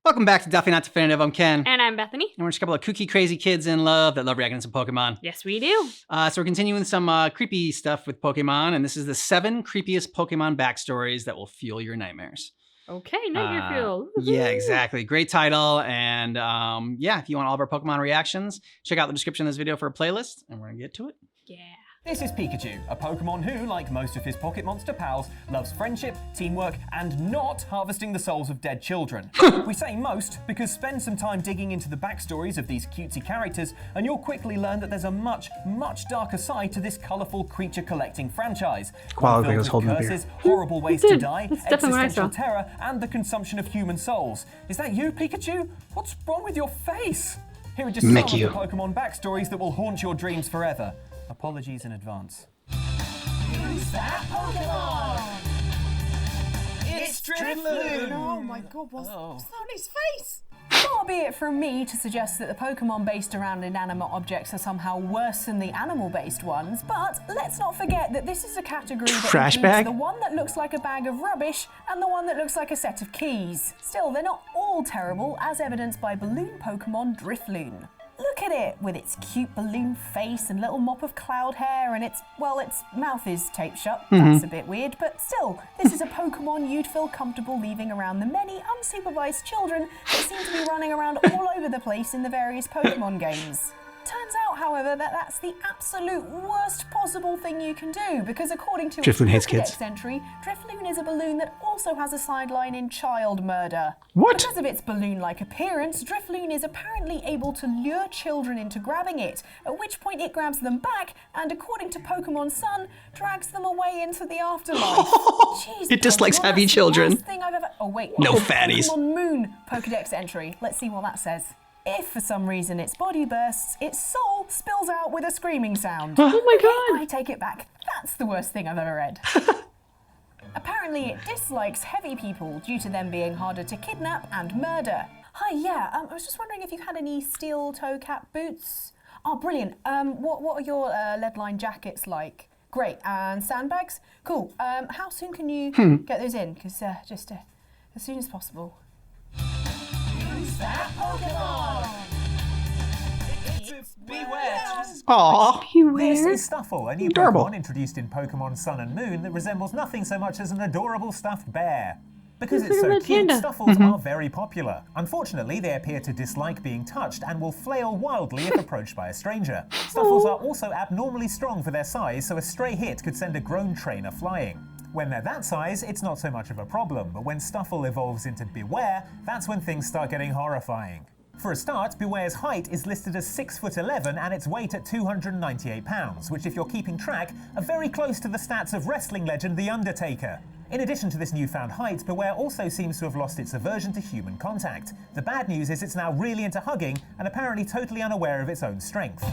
Welcome back to Definitely Not Definitive. I'm Ken. And I'm Bethany. And we're just a couple of kooky, crazy kids in love that love reacting to some Pokemon. Yes, we do. So we're continuing some creepy stuff with Pokemon, and this is the 7 creepiest Pokemon backstories that will fuel your nightmares. Okay, nightmare fuel. Yeah, exactly. Great title. And yeah, if you want all of our Pokemon reactions, check out the description of this video for a playlist, and we're going to get to it. Yeah. This is Pikachu, a Pokemon who, like most of his Pocket Monster pals, loves friendship, teamwork, and not harvesting the souls of dead children. We say most because spend some time digging into the backstories of these cutesy characters and you'll quickly learn that there's a much, much darker side to this colourful creature-collecting franchise. Quality Filled was with holding the curses, horrible ways to die, That's definitely what I existential saw. terror, and the consumption of human souls. Is that you, Pikachu? What's wrong with your face? Here are just some of the Pokemon backstories that will haunt your dreams forever. Apologies in advance. Who's that Pokemon? It's Drifloon! Oh my god, what's that on his face? Far be it from me to suggest that the Pokemon based around inanimate objects are somehow worse than the animal-based ones, but let's not forget that this is a category that Trash includes bag? the one that looks like a bag of rubbish and the one that looks like a set of keys. Still, they're not all terrible, as evidenced by balloon Pokemon Drifloon. Look at it, with its cute balloon face and little mop of cloud hair and its mouth is taped shut. That's a bit weird, but still, this is a Pokemon you'd feel comfortable leaving around the many unsupervised children that seem to be running around all over the place in the various Pokemon games. Turns out, however, that that's the absolute worst possible thing you can do, because according to its Pokédex entry, Drifloon is a balloon that also has a sideline in child murder. What? Because of its balloon-like appearance, Drifloon is apparently able to lure children into grabbing it, at which point it grabs them back and, according to Pokemon Sun, drags them away into the afterlife. Jeez, It dislikes Pokemon, happy that's the children. worst thing I've ever... Oh wait, No fatties. Pokemon Moon Pokédex entry. Let's see what that says. If for some reason its body bursts, its soul spills out with a screaming sound. Oh my god! I take it back. That's the worst thing I've ever read. Apparently it dislikes heavy people due to them being harder to kidnap and murder. Hi, yeah, I was just wondering if you had any steel toe cap boots? Oh, brilliant. What are your lead-lined jackets like? Great, and sandbags? Cool. How soon can you get those in? Because just as soon as possible. Who's that Pokemon? It's Beware! Aww. This is Stuffle, a new Adorable. Pokemon introduced in Pokemon Sun and Moon that resembles nothing so much as an adorable stuffed bear. Because it's so cute, Stuffles are very popular. Unfortunately, they appear to dislike being touched and will flail wildly if approached by a stranger. Stuffles are also abnormally strong for their size, so a stray hit could send a grown trainer flying. When they're that size, it's not so much of a problem, but when Stuffle evolves into Beware, that's when things start getting horrifying. For a start, Beware's height is listed as 6'11" and its weight at 298 pounds, which, if you're keeping track, are very close to the stats of wrestling legend The Undertaker. In addition to this newfound height, Beware also seems to have lost its aversion to human contact. The bad news is it's now really into hugging and apparently totally unaware of its own strength.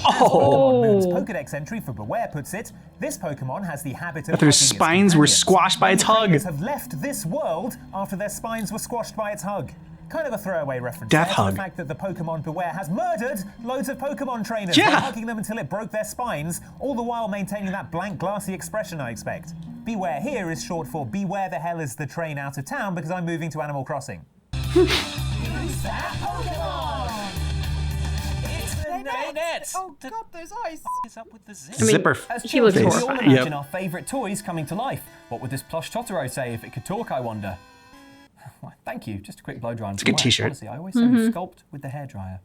As Pokemon Moon's Pokédex entry for Beware puts it, this Pokemon has the habit of But their hugging its spines were companions. squashed by its Many hug. trainers have left this world after their spines were squashed by its hug. Kind of a throwaway reference Death there to hug. the fact that the Pokemon Beware has murdered loads of Pokemon trainers Yeah. by hugging them until it broke their spines, all the while maintaining that blank, glassy expression I expect. Beware here is short for Beware the hell is the train out of town because I'm moving to Animal Crossing. Who's that Pokemon? It's Nanette! Oh god, those eyes! What's up with the zip? Zipper. As He looks children, we all horrifying. imagine our favourite toys coming to life. What would this plush Totoro say if it could talk, I wonder? Why, thank you. Just a quick blow dry. It's a good t-shirt. Honestly, I always say sculpt with the hairdryer.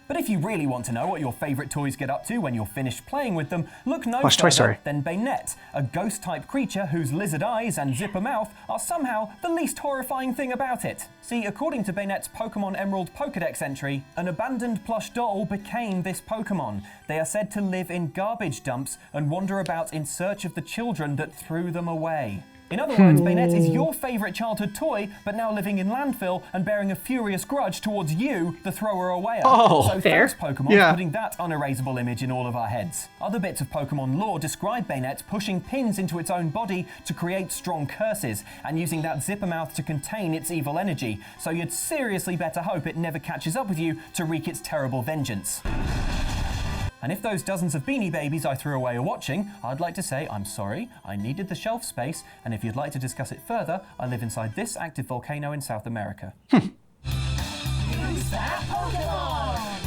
But if you really want to know what your favourite toys get up to when you're finished playing with them, look no Watch Toy Story. further than Baynette, a ghost-type creature whose lizard eyes and zipper mouth are somehow the least horrifying thing about it. See, according to Baynette's Pokemon Emerald Pokédex entry, an abandoned plush doll became this Pokemon. They are said to live in garbage dumps and wander about in search of the children that threw them away. In other words, Baynette is your favourite childhood toy, but now living in landfill and bearing a furious grudge towards you, the thrower-awayer. Oh, so fair. thanks, Pokemon, Yeah. for putting that unerasable image in all of our heads. Other bits of Pokemon lore describe Baynette pushing pins into its own body to create strong curses, and using that zipper mouth to contain its evil energy, so you'd seriously better hope it never catches up with you to wreak its terrible vengeance. And if those dozens of Beanie Babies I threw away are watching, I'd like to say I'm sorry, I needed the shelf space, and if you'd like to discuss it further, I live inside this active volcano in South America. Who's that Pokemon?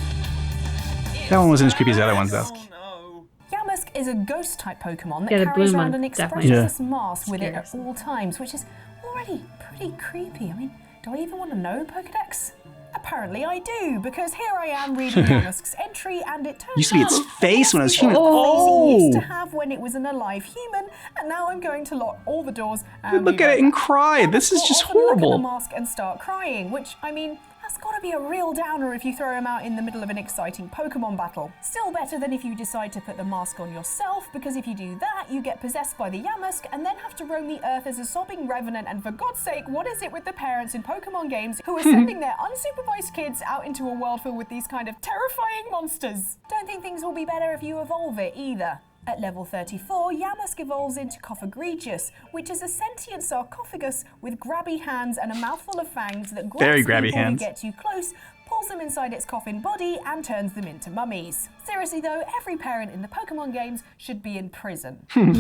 That one wasn't as creepy as the other ones, though. Oh no. Yamask is a ghost-type Pokemon that Yeah, the carries blue around one an definitely expressionless mask with it at scares. all times, which is already pretty creepy. I mean, do I even want to know Pokedex? Apparently I do, because here I am reading Yamask's entry, and it turns Used to be its out face when it was human. It used Oh! to have when it was an alive human, and now I'm going to lock all the doors and Look be at right it and back. cry. This is Will just often look at the horrible. mask and start crying, which, I mean, that's got to be a real downer if you throw him out in the middle of an exciting Pokemon battle. Still better than if you decide to put the mask on yourself, because if you do that, you get possessed by the Yamask and then have to roam the earth as a sobbing revenant, and for God's sake, what is it with the parents in Pokemon games who are sending their unsupervised kids out into a world filled with these kind of terrifying monsters? Don't think things will be better if you evolve it either. At level 34, Yamask evolves into Coffagregious, which is a sentient sarcophagus with grabby hands and a mouthful of fangs that grabs Very grabby people hands. who get too close, pulls them inside its coffin body, and turns them into mummies. Seriously though, every parent in the Pokemon games should be in prison. Who's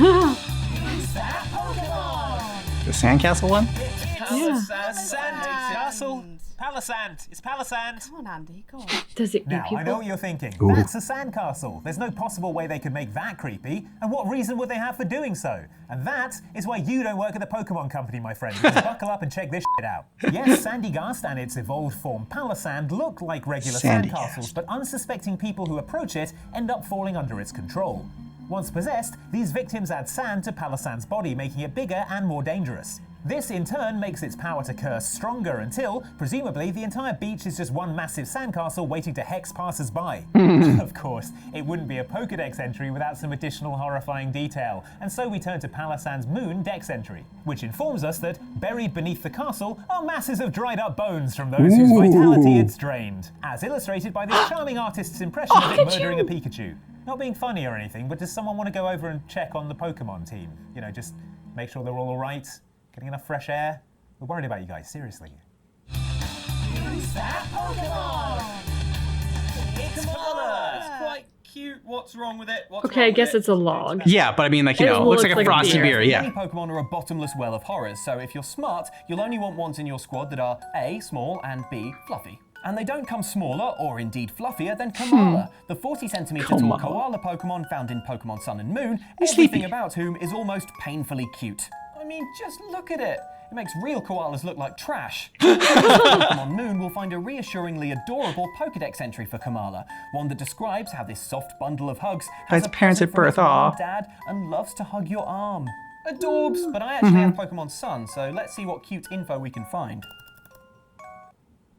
that Pokemon? The sandcastle one? Castle. Palisand. It's Palisand. Come on, Andy, go on. Does it eat Now, people? I know what you're thinking. Ooh. That's a sandcastle. There's no possible way they could make that creepy. And what reason would they have for doing so? And that is why you don't work at the Pokemon Company, my friend. Because buckle up and check this shit out. Yes, Sandygast and its evolved form Palisand look like regular Sandygast. sandcastles, but unsuspecting people who approach it end up falling under its control. Once possessed, these victims add sand to Palisand's body, making it bigger and more dangerous. This, in turn, makes its power to curse stronger until, presumably, the entire beach is just one massive sandcastle waiting to hex passers-by. Of course, it wouldn't be a Pokedex entry without some additional horrifying detail, and so we turn to Palisand's Moon Dex entry, which informs us that, buried beneath the castle, are masses of dried-up bones from those whose vitality it's drained, as illustrated by this charming artist's impression of it murdering a Pikachu. Not being funny or anything, but does someone want to go over and check on the Pokemon team? You know, just make sure they're all right? Getting enough fresh air? We're worried about you guys, seriously. Who's that Pokemon? It's Kamala. It's quite cute. What's wrong with it? What's Okay, wrong I with guess it? it's a log. Yeah, but I mean, like, you It know, it looks looks like a like a frosty beer. beer, yeah. Many Pokemon are a bottomless well of horrors, so if you're smart, you'll only want ones in your squad that are A, small, and B, fluffy. And they don't come smaller, or indeed fluffier, than Kamala, the 40cm tall Kamala. koala Pokemon found in Pokemon Sun and Moon, He's everything sleepy. about whom is almost painfully cute. I mean, just look at it. It makes real koalas look like trash. Pokemon Moon will find a reassuringly adorable Pokedex entry for Kamala, one that describes how this soft bundle of hugs By has its a parents present at from its birth, mom aw. and dad and loves to hug your arm. Adorbs, but I actually have Pokemon Sun, so let's see what cute info we can find.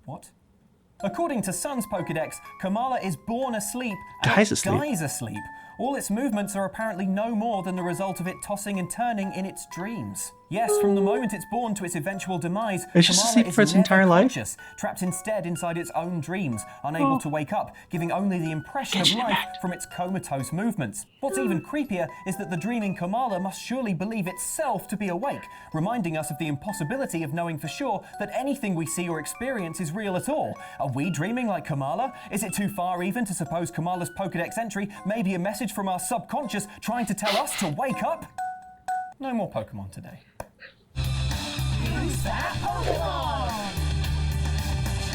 What? According to Sun's Pokedex, Kamala is born asleep and Dies asleep. dies asleep. All its movements are apparently no more than the result of it tossing and turning in its dreams. Yes, from the moment it's born to its eventual demise, It's just Kamala asleep is for its never entire life? conscious, trapped instead inside its own dreams, unable to wake up, giving only the impression of life from its comatose movements. What's even creepier is that the dreaming Kamala must surely believe itself to be awake, reminding us of the impossibility of knowing for sure that anything we see or experience is real at all. Are we dreaming like Kamala? Is it too far even to suppose Kamala's Pokedex entry may be a message from our subconscious trying to tell us to wake up? No more Pokemon today. Who's that Pokemon?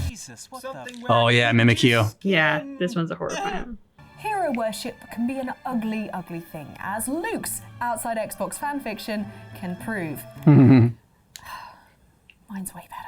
Jesus, what the? Oh, yeah, Mimikyu. Yeah, this one's a horrifying. Hero worship can be an ugly, ugly thing, as Luke's Outside Xbox fanfiction can prove. Mine's way better.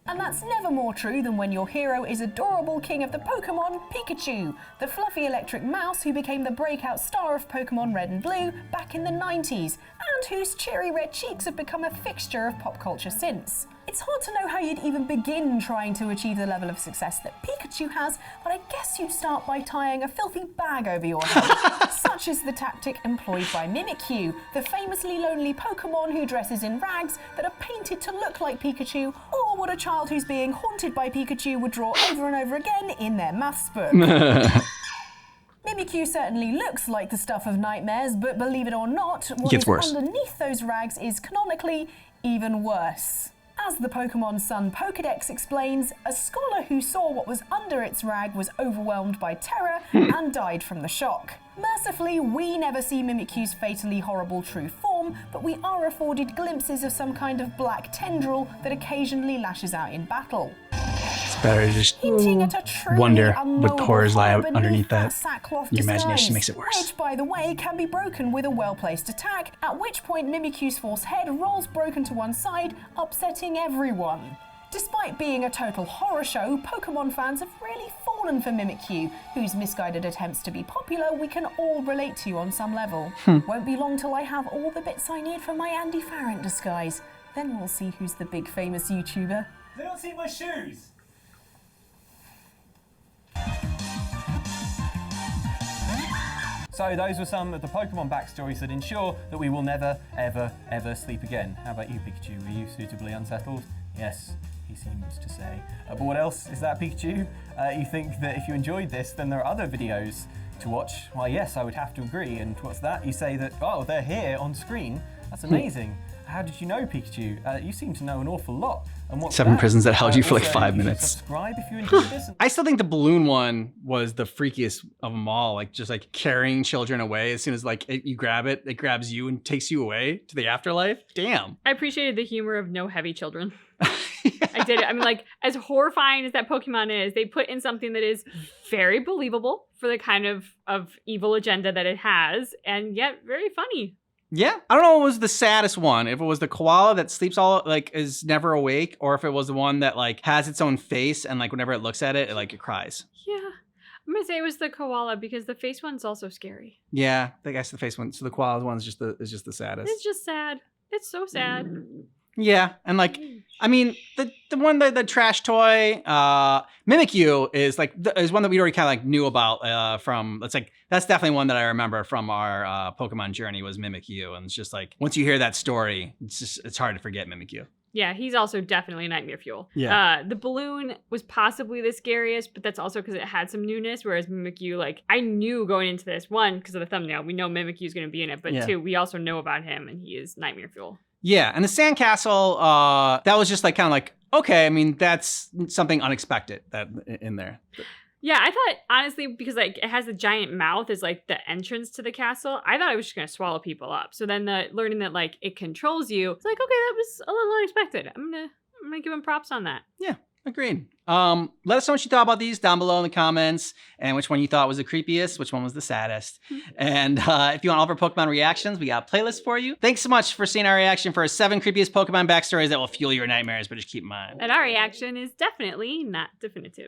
And that's never more true than when your hero is adorable king of the Pokemon, Pikachu, the fluffy electric mouse who became the breakout star of Pokemon Red and Blue back in the 90s, and whose cherry red cheeks have become a fixture of pop culture since. It's hard to know how you'd even begin trying to achieve the level of success that Pikachu has, but I guess you'd start by tying a filthy bag over your head. Such is the tactic employed by Mimikyu, the famously lonely Pokemon who dresses in rags that are painted to look like Pikachu, or what a child who's being haunted by Pikachu would draw over and over again in their maths book. Mimikyu certainly looks like the stuff of nightmares, but believe it or not, what gets is worse. underneath those rags is canonically even worse. As the Pokemon Sun Pokedex explains, a scholar who saw what was under its rag was overwhelmed by terror and died from the shock. Mercifully, we never see Mimikyu's fatally horrible true form, but we are afforded glimpses of some kind of black tendril that occasionally lashes out in battle. It's better to just Hinting at a truly wonder what unknowable horrors lie horror underneath that. sackcloth Your imagination disguise, makes it worse. Which, by the way, can be broken with a well-placed attack, at which point Mimikyu's false head rolls broken to one side, upsetting everyone. Despite being a total horror show, Pokemon fans have really fallen for Mimikyu, whose misguided attempts to be popular we can all relate to on some level. Won't be long till I have all the bits I need for my Andy Farrant disguise. Then we'll see who's the big famous YouTuber. They don't see my shoes. So those were some of the Pokemon backstories that ensure that we will never, ever, ever sleep again. How about you, Pikachu? Were you suitably unsettled? Yes, he seems to say. But what else is that, Pikachu? You think that if you enjoyed this, then there are other videos to watch? Well, yes, I would have to agree. And what's that? You say that, oh, they're here on screen. That's amazing. How did you know, Pikachu? You seem to know an awful lot. And what's 7 that? prisons that held you for like Also, 5 you should minutes. Subscribe if you enjoyed this. I still think the balloon one was the freakiest of them all. Like just like carrying children away as soon as like you grab it, it grabs you and takes you away to the afterlife. Damn. I appreciated the humor of no heavy children. I did it. I mean, like, as horrifying as that Pokemon is, they put in something that is very believable for the kind of evil agenda that it has, and yet very funny. Yeah. I don't know what was the saddest one. If it was the koala that sleeps all like is never awake, or if it was the one that like has its own face and like whenever it looks at it, it cries. Yeah. I'm gonna say it was the koala because the face one's also scary. Yeah, I guess the face one. So the koala one is just the saddest. It's just sad. It's so sad. Yeah, and like, I mean, the one the trash toy, Mimikyu is like is one that we already kind of like knew about from. It's like that's definitely one that I remember from our Pokemon journey was Mimikyu, and it's just like once you hear that story, it's hard to forget Mimikyu. Yeah, he's also definitely nightmare fuel. Yeah. The balloon was possibly the scariest, but that's also because it had some newness, whereas Mimikyu, like, I knew going into this, one, because of the thumbnail, we know Mimikyu's going to be in it, but Yeah. two, we also know about him, and he is nightmare fuel. Yeah, and the sandcastle, that was just like kind of like, okay, I mean, that's something unexpected that in there. Yeah, I thought, honestly, because, like, it has a giant mouth as, like, the entrance to the castle, I thought it was just going to swallow people up. So then learning that, like, it controls you, it's like, okay, that was a little unexpected. I'm gonna give him props on that. Yeah, agreed. Let us know what you thought about these down below in the comments, and which one you thought was the creepiest, which one was the saddest. And if you want all of our Pokemon reactions, we got a playlist for you. Thanks so much for seeing our reaction for 7 creepiest Pokemon backstories that will fuel your nightmares, but just keep in mind. And our reaction is definitely not definitive.